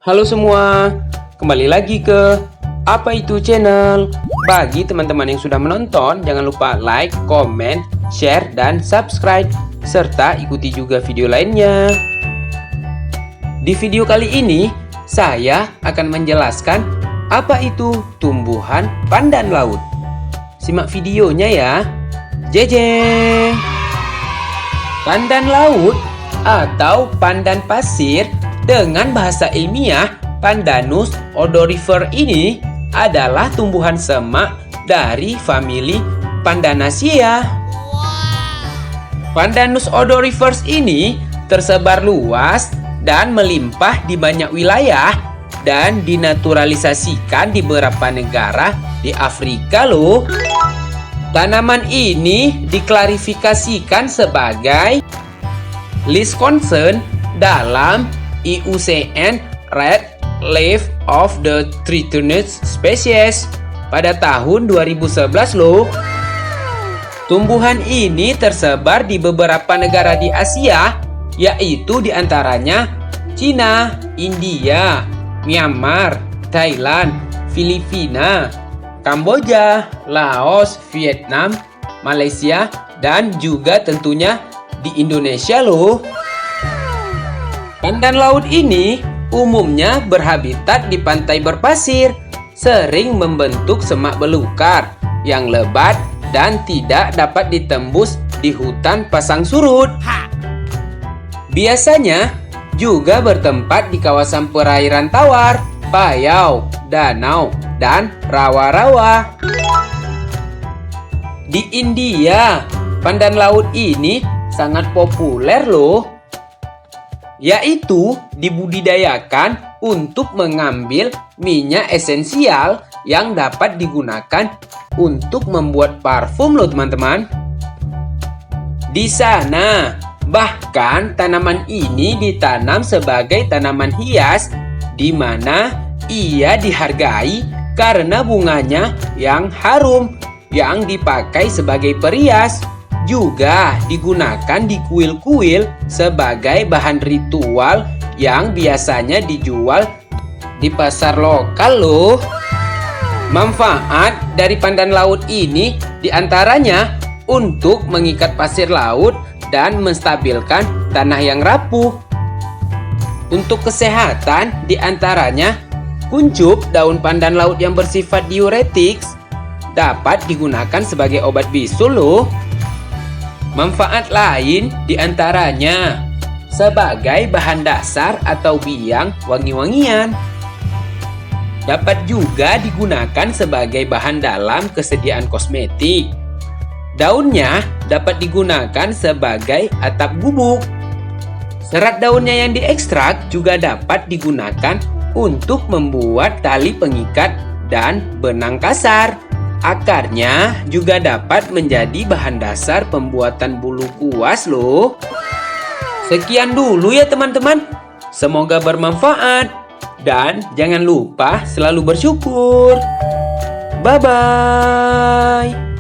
Halo semua, kembali lagi ke Apa Itu Channel. Bagi teman-teman yang sudah menonton, jangan lupa like, comment, share, dan subscribe. Serta ikuti juga video lainnya. Di video kali ini, saya akan menjelaskan apa itu tumbuhan pandan laut. Simak videonya ya. Jejeng! Pandan laut atau pandan pasir dengan bahasa ilmiah Pandanus odorifer ini adalah tumbuhan semak dari famili Pandanaceae. Pandanus odorifers ini tersebar luas dan melimpah di banyak wilayah dan dinaturalisasikan di beberapa negara di Afrika loh. Tanaman ini diklarifikasikan sebagai least concern dalam IUCN Red Leaf of the Threatened Species pada tahun 2011 loh. Tumbuhan ini tersebar di beberapa negara di Asia, yaitu diantaranya Cina, India, Myanmar, Thailand, Filipina, Kamboja, Laos, Vietnam, Malaysia, dan juga tentunya di Indonesia loh. Pandan laut ini umumnya berhabitat di pantai berpasir, sering membentuk semak belukar yang lebat dan tidak dapat ditembus di hutan pasang surut. Biasanya juga bertempat di kawasan perairan tawar, payau, danau, dan rawa-rawa. Di India, pandan laut ini sangat populer loh, yaitu dibudidayakan untuk mengambil minyak esensial yang dapat digunakan untuk membuat parfum loh teman-teman. Di sana, bahkan tanaman ini ditanam sebagai tanaman hias, di mana ia dihargai karena bunganya yang harum yang dipakai sebagai perias. Juga digunakan di kuil-kuil sebagai bahan ritual yang biasanya dijual di pasar lokal loh. Manfaat dari pandan laut ini diantaranya untuk mengikat pasir laut dan menstabilkan tanah yang rapuh. Untuk kesehatan diantaranya kuncup daun pandan laut yang bersifat diuretik dapat digunakan sebagai obat bisul loh. Manfaat lain diantaranya sebagai bahan dasar atau biang wangi-wangian. Dapat juga digunakan sebagai bahan dalam kesediaan kosmetik. Daunnya dapat digunakan sebagai atap gubuk. Serat daunnya yang diekstrak juga dapat digunakan untuk membuat tali pengikat dan benang kasar. Akarnya juga dapat menjadi bahan dasar pembuatan bulu kuas loh. Sekian dulu ya teman-teman. Semoga bermanfaat. Dan jangan lupa selalu bersyukur. Bye-bye.